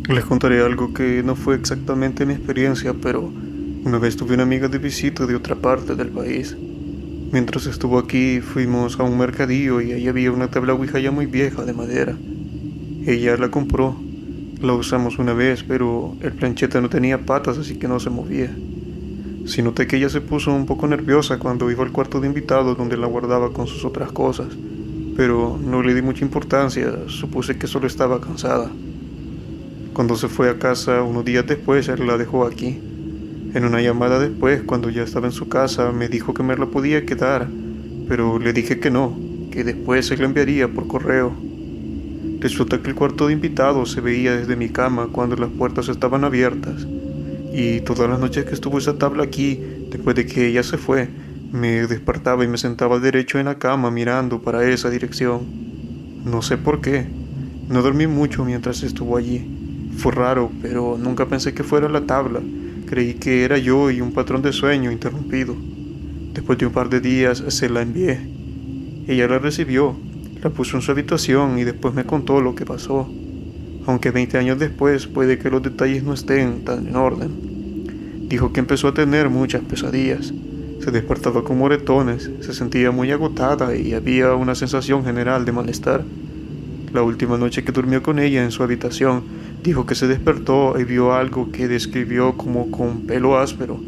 Les contaré algo que no fue exactamente mi experiencia, pero una vez tuve una amiga de visita de otra parte del país. Mientras estuvo aquí, fuimos a un mercadillo y ahí había una tabla Ouija ya muy vieja de madera. Ella la compró, la usamos una vez, pero el plancheta no tenía patas, así que no se movía. Sí noté que ella se puso un poco nerviosa cuando iba al cuarto de invitados donde la guardaba con sus otras cosas, pero no le di mucha importancia, supuse que solo estaba cansada. Cuando se fue a casa unos días después, él la dejó aquí. En una llamada después, cuando ya estaba en su casa, me dijo que me la podía quedar, pero le dije que no, que después se la enviaría por correo. Resulta que el cuarto de invitados se veía desde mi cama cuando las puertas estaban abiertas, y todas las noches que estuvo esa tabla aquí, después de que ella se fue, me despertaba y me sentaba derecho en la cama mirando para esa dirección. No sé por qué, no dormí mucho mientras estuvo allí. Fue raro, pero nunca pensé que fuera la tabla. Creí que era yo y un patrón de sueño interrumpido. Después de un par de días se la envié. Ella la recibió, la puso en su habitación y después me contó lo que pasó. Aunque 20 años después puede que los detalles no estén tan en orden. Dijo que empezó a tener muchas pesadillas. Se despertaba con moretones, se sentía muy agotada y había una sensación general de malestar. La última noche que durmió con ella en su habitación, dijo que se despertó y vio algo que describió como con pelo áspero,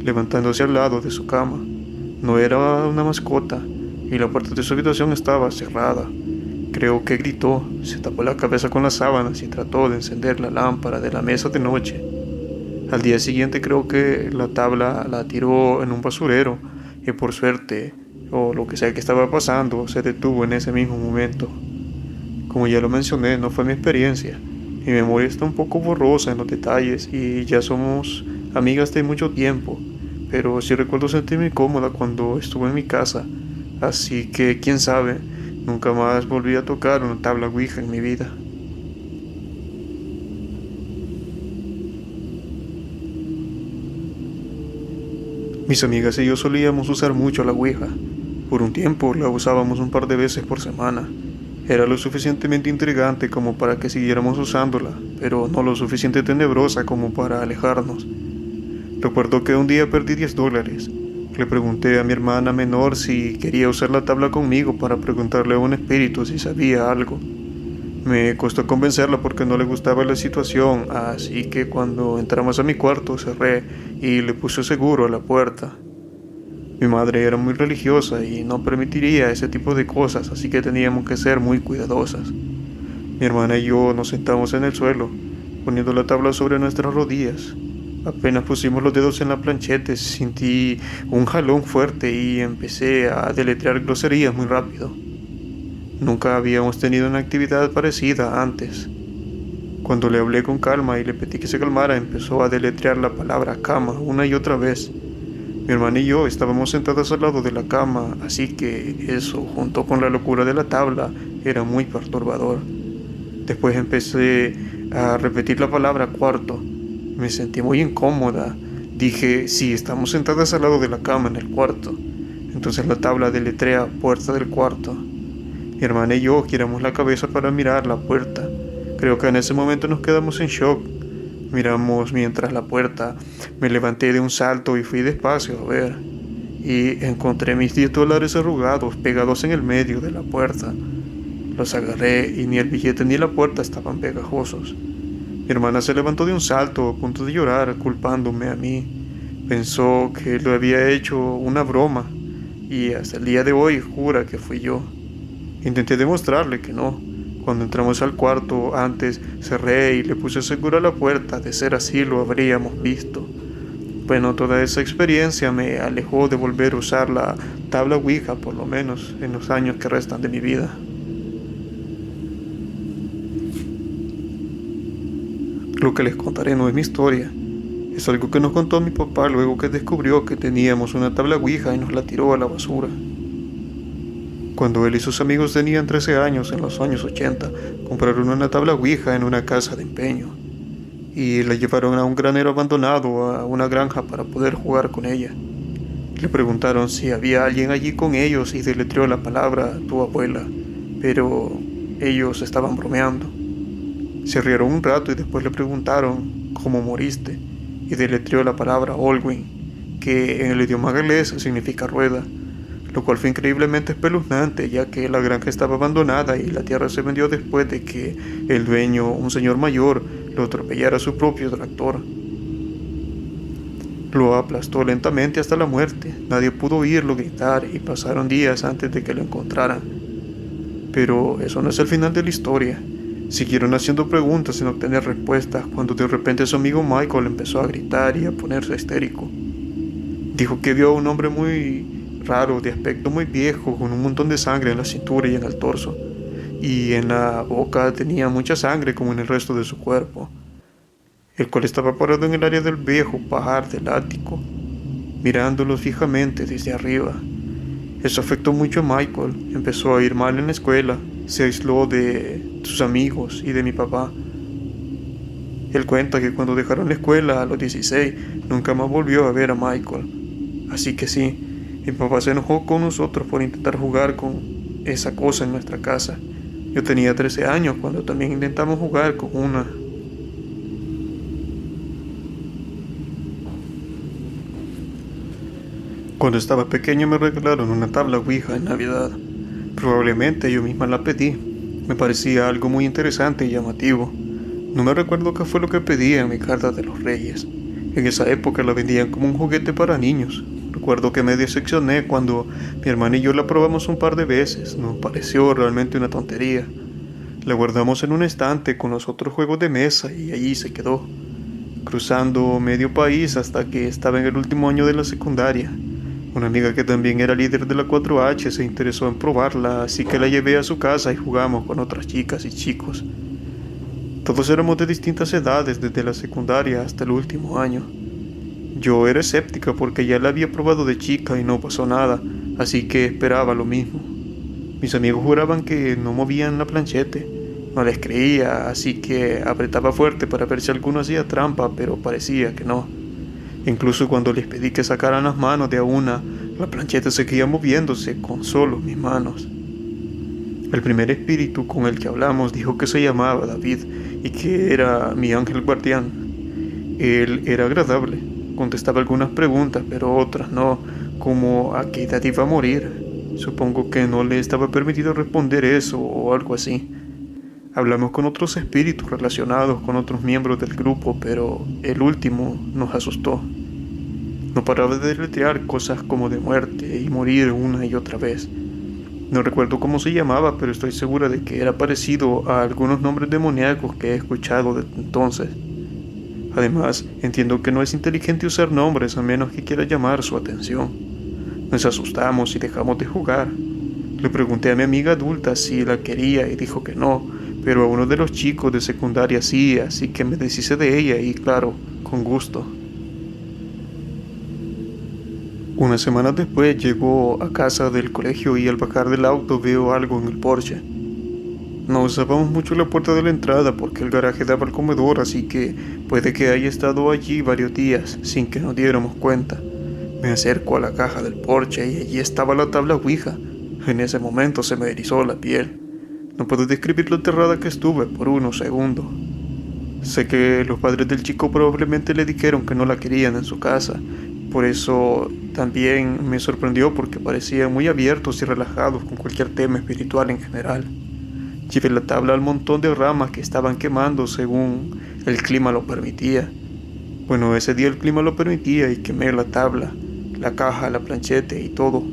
levantándose al lado de su cama. No era una mascota, y la puerta de su habitación estaba cerrada. Creo que gritó, se tapó la cabeza con las sábanas y trató de encender la lámpara de la mesa de noche. Al día siguiente creo que la tabla la tiró en un basurero, y por suerte, o lo que sea que estaba pasando, se detuvo en ese mismo momento. Como ya lo mencioné, no fue mi experiencia. Mi memoria está un poco borrosa en los detalles y ya somos amigas de mucho tiempo, pero sí recuerdo sentirme cómoda cuando estuve en mi casa, así que quién sabe, nunca más volví a tocar una tabla Ouija en mi vida. Mis amigas y yo solíamos usar mucho la Ouija. Por un tiempo la usábamos un par de veces por semana. Era lo suficientemente intrigante como para que siguiéramos usándola, pero no lo suficiente tenebrosa como para alejarnos. Recuerdo que un día perdí $10. Le pregunté a mi hermana menor si quería usar la tabla conmigo para preguntarle a un espíritu si sabía algo. Me costó convencerla porque no le gustaba la situación, así que cuando entramos a mi cuarto cerré y le puse seguro a la puerta. Mi madre era muy religiosa y no permitiría ese tipo de cosas, así que teníamos que ser muy cuidadosas. Mi hermana y yo nos sentamos en el suelo, poniendo la tabla sobre nuestras rodillas. Apenas pusimos los dedos en la plancheta, sentí un jalón fuerte y empecé a deletrear groserías muy rápido. Nunca habíamos tenido una actividad parecida antes. Cuando le hablé con calma y le pedí que se calmara, empezó a deletrear la palabra cama una y otra vez. Mi hermana y yo estábamos sentadas al lado de la cama, así que eso, junto con la locura de la tabla, era muy perturbador. Después empecé a repetir la palabra cuarto. Me sentí muy incómoda. Dije, sí, estamos sentadas al lado de la cama en el cuarto. Entonces la tabla deletrea puerta del cuarto. Mi hermana y yo giramos la cabeza para mirar la puerta. Creo que en ese momento nos quedamos en shock. Miramos mientras la puerta. Me levanté de un salto y fui despacio a ver. Y encontré mis $10 arrugados pegados en el medio de la puerta. Los agarré y ni el billete ni la puerta estaban pegajosos. Mi hermana se levantó de un salto a punto de llorar, culpándome a mí. Pensó que lo había hecho una broma y hasta el día de hoy jura que fui yo. Intenté demostrarle que no. Cuando entramos al cuarto, antes cerré y le puse seguro a la puerta. De ser así, lo habríamos visto. Bueno, toda esa experiencia me alejó de volver a usar la tabla Ouija, por lo menos en los años que restan de mi vida. Lo que les contaré no es mi historia. Es algo que nos contó mi papá luego que descubrió que teníamos una tabla Ouija y nos la tiró a la basura. Cuando él y sus amigos tenían 13 años, en los años 80, compraron una tabla Ouija en una casa de empeño y la llevaron a un granero abandonado, a una granja para poder jugar con ella. Le preguntaron si había alguien allí con ellos y deletreó la palabra tu abuela, pero ellos estaban bromeando. Se rieron un rato y después le preguntaron cómo moriste, y deletreó la palabra Olwyn, que en el idioma galés significa rueda, lo cual fue increíblemente espeluznante, ya que la granja estaba abandonada y la tierra se vendió después de que el dueño, un señor mayor, lo atropellara a su propio tractor. Lo aplastó lentamente hasta la muerte. Nadie pudo oírlo gritar y pasaron días antes de que lo encontraran. Pero eso no es el final de la historia. Siguieron haciendo preguntas sin obtener respuestas cuando de repente su amigo Michael empezó a gritar y a ponerse histérico. Dijo que vio a un hombre muy raro, de aspecto muy viejo, con un montón de sangre en la cintura y en el torso, y en la boca tenía mucha sangre como en el resto de su cuerpo, el cual estaba parado en el área del viejo pajar del ático, mirándolo fijamente desde arriba. Eso afectó mucho a Michael. Empezó a ir mal en la escuela, se aisló de sus amigos y de mi papá. Él cuenta que cuando dejaron la escuela a los 16, nunca más volvió a ver a Michael. Así que sí, mi papá se enojó con nosotros por intentar jugar con esa cosa en nuestra casa. Yo tenía 13 años cuando también intentamos jugar con una. Cuando estaba pequeño me regalaron una tabla Ouija en Navidad. Probablemente yo misma la pedí. Me parecía algo muy interesante y llamativo. No me recuerdo qué fue lo que pedí en mi carta de los Reyes. En esa época la vendían como un juguete para niños. Recuerdo que me decepcioné cuando mi hermana y yo la probamos un par de veces. Nos pareció realmente una tontería. La guardamos en un estante con los otros juegos de mesa y allí se quedó, cruzando medio país hasta que estaba en el último año de la secundaria. Una amiga que también era líder de la 4H se interesó en probarla, así que la llevé a su casa y jugamos con otras chicas y chicos. Todos éramos de distintas edades, desde la secundaria hasta el último año. Yo era escéptica porque ya la había probado de chica y no pasó nada, así que esperaba lo mismo. Mis amigos juraban que no movían la planchete. No les creía, así que apretaba fuerte para ver si alguno hacía trampa, pero parecía que no. Incluso cuando les pedí que sacaran las manos de a una, la plancheta seguía moviéndose con solo mis manos. El primer espíritu con el que hablamos dijo que se llamaba David y que era mi ángel guardián. Él era agradable, contestaba algunas preguntas, pero otras no, como a qué edad iba a morir. Supongo que no le estaba permitido responder eso o algo así. Hablamos con otros espíritus relacionados con otros miembros del grupo, pero el último nos asustó. No paraba de deletrear cosas como de muerte y morir una y otra vez. No recuerdo cómo se llamaba, pero estoy segura de que era parecido a algunos nombres demoníacos que he escuchado desde entonces. Además, entiendo que no es inteligente usar nombres a menos que quiera llamar su atención. Nos asustamos y dejamos de jugar. Le pregunté a mi amiga adulta si la quería y dijo que no, pero a uno de los chicos de secundaria sí, así que me deshice de ella y claro, con gusto. Unas semanas después llegó a casa del colegio y al bajar del auto veo algo en el porche. No usábamos mucho la puerta de la entrada porque el garaje daba al comedor, así que puede que haya estado allí varios días sin que nos diéramos cuenta. Me acerco a la caja del porche y allí estaba la tabla Ouija. En ese momento se me erizó la piel. No puedo describir lo aterrada que estuve por unos segundos. Sé que los padres del chico probablemente le dijeron que no la querían en su casa. Por eso también me sorprendió porque parecían muy abiertos y relajados con cualquier tema espiritual en general. Llevé la tabla al montón de ramas que estaban quemando según el clima lo permitía. Bueno, ese día el clima lo permitía y quemé la tabla, la caja, la planchete y todo.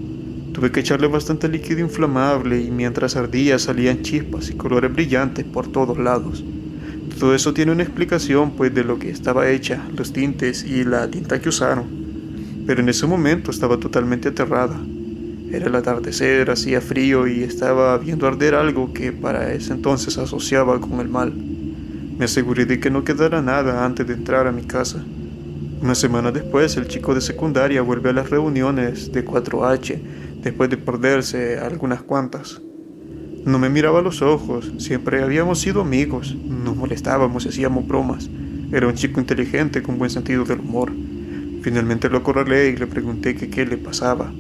Tuve que echarle bastante líquido inflamable y mientras ardía salían chispas y colores brillantes por todos lados. Todo eso tiene una explicación pues de lo que estaba hecha, los tintes y la tinta que usaron. Pero en ese momento estaba totalmente aterrada. Era el atardecer, hacía frío y estaba viendo arder algo que para ese entonces asociaba con el mal. Me aseguré de que no quedara nada antes de entrar a mi casa. Una semana después, el chico de secundaria vuelve a las reuniones de 4H, después de perderse algunas cuantas. No me miraba a los ojos, siempre habíamos sido amigos, nos molestábamos y hacíamos bromas. Era un chico inteligente con buen sentido del humor. Finalmente lo acorralé y le pregunté que qué le pasaba.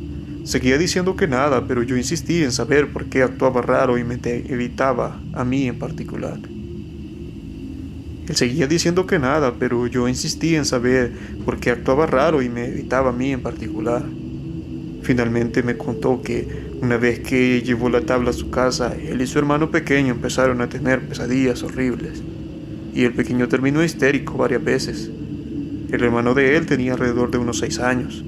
Seguía diciendo que nada, pero yo insistí en saber por qué actuaba raro y me evitaba a mí en particular. Él seguía diciendo que nada, pero yo insistía en saber por qué actuaba raro y me evitaba a mí en particular. Finalmente me contó que una vez que llevó la tabla a su casa, él y su hermano pequeño empezaron a tener pesadillas horribles, y el pequeño terminó histérico varias veces. El hermano de él tenía alrededor de unos 6 años.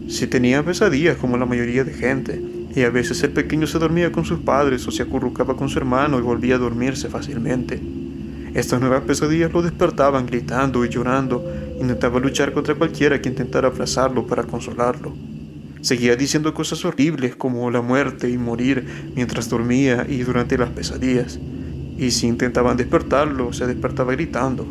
Sí tenía pesadillas como la mayoría de gente, y a veces el pequeño se dormía con sus padres o se acurrucaba con su hermano y volvía a dormirse fácilmente. Estas nuevas pesadillas lo despertaban gritando y llorando. Intentaba luchar contra cualquiera que intentara abrazarlo para consolarlo. Seguía diciendo cosas horribles como la muerte y morir mientras dormía y durante las pesadillas. Y si intentaban despertarlo, se despertaba gritando.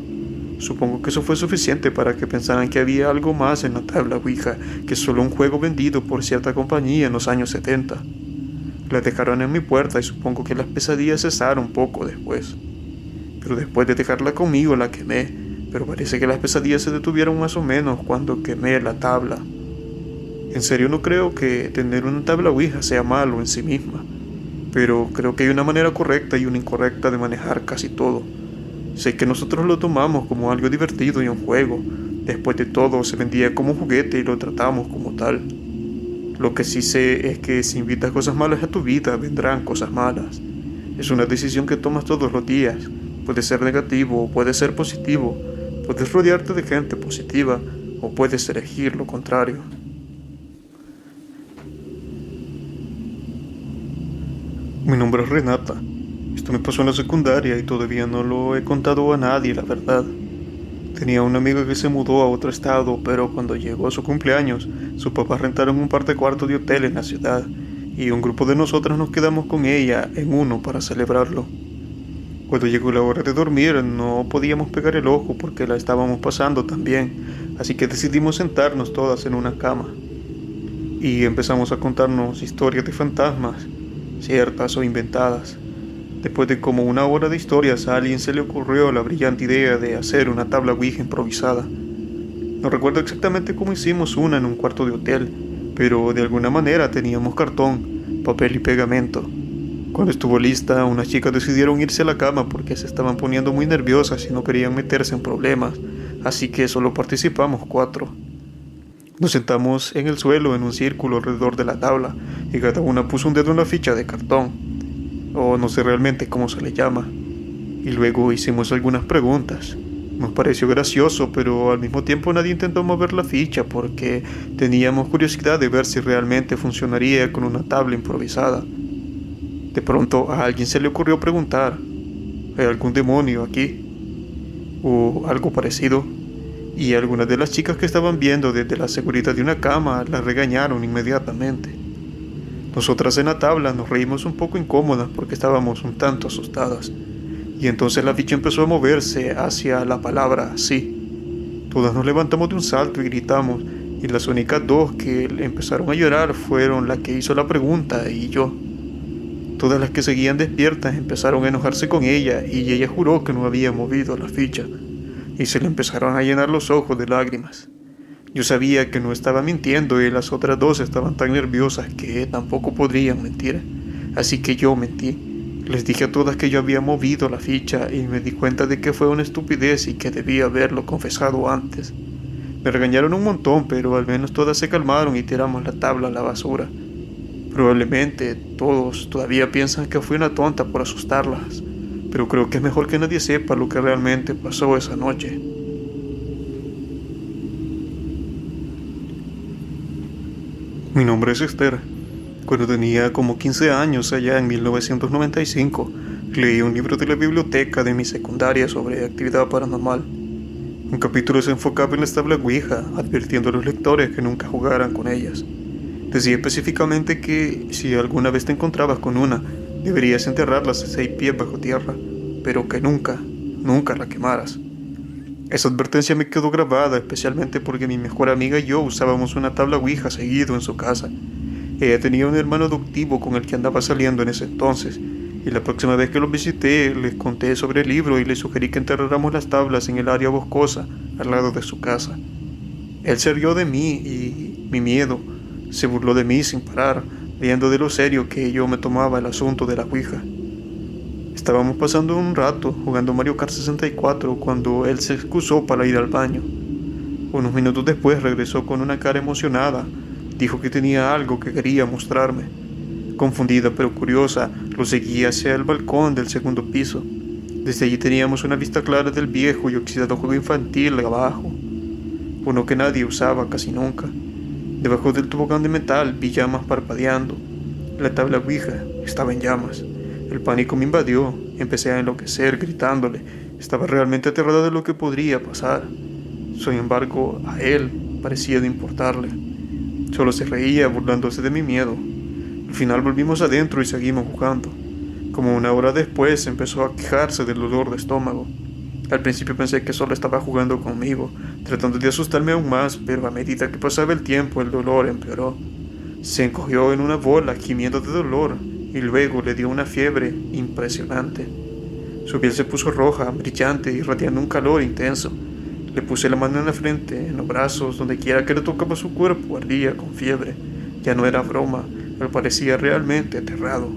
Supongo que eso fue suficiente para que pensaran que había algo más en la tabla Ouija que solo un juego vendido por cierta compañía en los años 70. La dejaron en mi puerta y supongo que las pesadillas cesaron poco después. Pero después de dejarla conmigo la quemé, pero parece que las pesadillas se detuvieron más o menos cuando quemé la tabla. En serio no creo que tener una tabla Ouija sea malo en sí misma, pero creo que hay una manera correcta y una incorrecta de manejar casi todo. Sé que nosotros lo tomamos como algo divertido y un juego. Después de todo se vendía como un juguete y lo tratamos como tal. Lo que sí sé es que si invitas cosas malas a tu vida, vendrán cosas malas. Es una decisión que tomas todos los días. Puede ser negativo o puede ser positivo. Puedes rodearte de gente positiva o puedes elegir lo contrario. Mi nombre es Renata. Esto me pasó en la secundaria y todavía no lo he contado a nadie, la verdad. Tenía una amiga que se mudó a otro estado, pero cuando llegó a su cumpleaños, sus papás rentaron un par de cuartos de hotel en la ciudad y un grupo de nosotros nos quedamos con ella en uno para celebrarlo. Cuando llegó la hora de dormir, no podíamos pegar el ojo porque la estábamos pasando tan bien, así que decidimos sentarnos todas en una cama. Y empezamos a contarnos historias de fantasmas, ciertas o inventadas. Después de como una hora de historias, a alguien se le ocurrió la brillante idea de hacer una tabla Ouija improvisada. No recuerdo exactamente cómo hicimos una en un cuarto de hotel, pero de alguna manera teníamos cartón, papel y pegamento. Cuando estuvo lista, unas chicas decidieron irse a la cama porque se estaban poniendo muy nerviosas y no querían meterse en problemas, así que solo participamos 4. Nos sentamos en el suelo en un círculo alrededor de la tabla y cada una puso un dedo en la ficha de cartón, o no sé realmente cómo se le llama, y luego hicimos algunas preguntas. Nos pareció gracioso, pero al mismo tiempo nadie intentó mover la ficha porque teníamos curiosidad de ver si realmente funcionaría con una tabla improvisada. De pronto a alguien se le ocurrió preguntar, ¿hay algún demonio aquí? O algo parecido. Y algunas de las chicas que estaban viendo desde la seguridad de una cama la regañaron inmediatamente. Nosotras en la tabla nos reímos un poco incómodas porque estábamos un tanto asustadas. Y entonces la ficha empezó a moverse hacia la palabra sí. Todas nos levantamos de un salto y gritamos, y las únicas 2 que empezaron a llorar fueron la que hizo la pregunta y yo. Todas las que seguían despiertas empezaron a enojarse con ella y ella juró que no había movido la ficha y se le empezaron a llenar los ojos de lágrimas. Yo sabía que no estaba mintiendo y las otras 2 estaban tan nerviosas que tampoco podrían mentir, así que yo mentí. Les dije a todas que yo había movido la ficha y me di cuenta de que fue una estupidez y que debía haberlo confesado antes. Me regañaron un montón, pero al menos todas se calmaron y tiramos la tabla a la basura. Probablemente todos todavía piensan que fui una tonta por asustarlas, pero creo que es mejor que nadie sepa lo que realmente pasó esa noche. Mi nombre es Esther. Cuando tenía como 15 años, allá en 1995, leí un libro de la biblioteca de mi secundaria sobre actividad paranormal. Un capítulo se enfocaba en las tablas Ouija, advirtiendo a los lectores que nunca jugaran con ellas. Decía específicamente que si alguna vez te encontrabas con una, deberías enterrarlas a 6 pies bajo tierra, pero que nunca la quemaras. Esa advertencia me quedó grabada, especialmente porque mi mejor amiga y yo usábamos una tabla Ouija seguido en su casa. Ella tenía un hermano adoptivo con el que andaba saliendo en ese entonces, y la próxima vez que los visité les conté sobre el libro y le sugerí que enterráramos las tablas en el área boscosa, al lado de su casa. Él se rió de mí y mi miedo. Se burló de mí sin parar, riendo de lo serio que yo me tomaba el asunto de la Ouija. Estábamos pasando un rato jugando Mario Kart 64 cuando él se excusó para ir al baño. Unos minutos después regresó con una cara emocionada. Dijo que tenía algo que quería mostrarme. Confundida pero curiosa, lo seguí hacia el balcón del segundo piso. Desde allí teníamos una vista clara del viejo y oxidado juego infantil abajo, uno que nadie usaba casi nunca. Debajo del tobogán de metal vi llamas parpadeando. La tabla Ouija estaba en llamas. El pánico me invadió. Empecé a enloquecer gritándole. Estaba realmente aterrada de lo que podría pasar. Sin embargo, a él parecía de importarle. Solo se reía burlándose de mi miedo. Al final volvimos adentro y seguimos jugando. Como una hora después empezó a quejarse del dolor de estómago. Al principio pensé que solo estaba jugando conmigo, tratando de asustarme aún más, pero a medida que pasaba el tiempo el dolor empeoró. Se encogió en una bola gimiendo de dolor y luego le dio una fiebre impresionante. Su piel se puso roja, brillante, irradiando un calor intenso. Le puse la mano en la frente, en los brazos, donde quiera que le tocaba su cuerpo ardía con fiebre. Ya no era broma, él parecía realmente aterrado.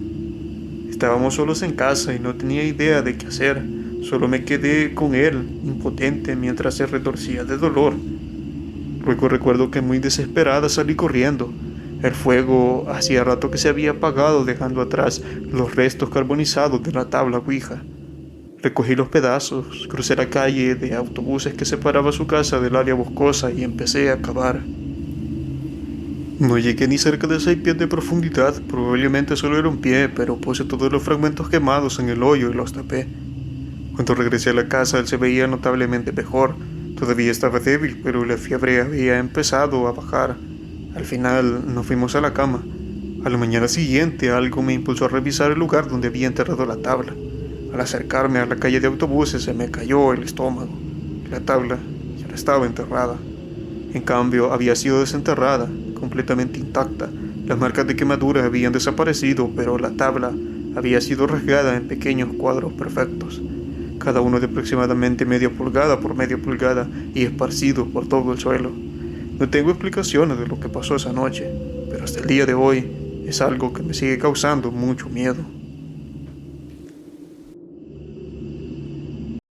Estábamos solos en casa y no tenía idea de qué hacer. Solo me quedé con él, impotente, mientras se retorcía de dolor. Luego recuerdo que muy desesperada salí corriendo. El fuego hacía rato que se había apagado, dejando atrás los restos carbonizados de la tabla Ouija. Recogí los pedazos, crucé la calle de autobuses que separaba su casa del área boscosa y empecé a cavar. No llegué ni cerca de 6 pies de profundidad, probablemente solo era un pie, pero puse todos los fragmentos quemados en el hoyo y los tapé. Cuando regresé a la casa él se veía notablemente mejor. Todavía estaba débil, pero la fiebre había empezado a bajar. Al final nos fuimos a la cama. A la mañana siguiente algo me impulsó a revisar el lugar donde había enterrado la tabla. Al acercarme a la calle de autobuses se me cayó el estómago. La tabla ya no estaba enterrada. En cambio había sido desenterrada, completamente intacta. Las marcas de quemadura habían desaparecido, pero la tabla había sido rasgada en pequeños cuadros perfectos, cada uno de aproximadamente media pulgada por media pulgada y esparcidos por todo el suelo. No tengo explicaciones de lo que pasó esa noche, pero hasta el día de hoy es algo que me sigue causando mucho miedo.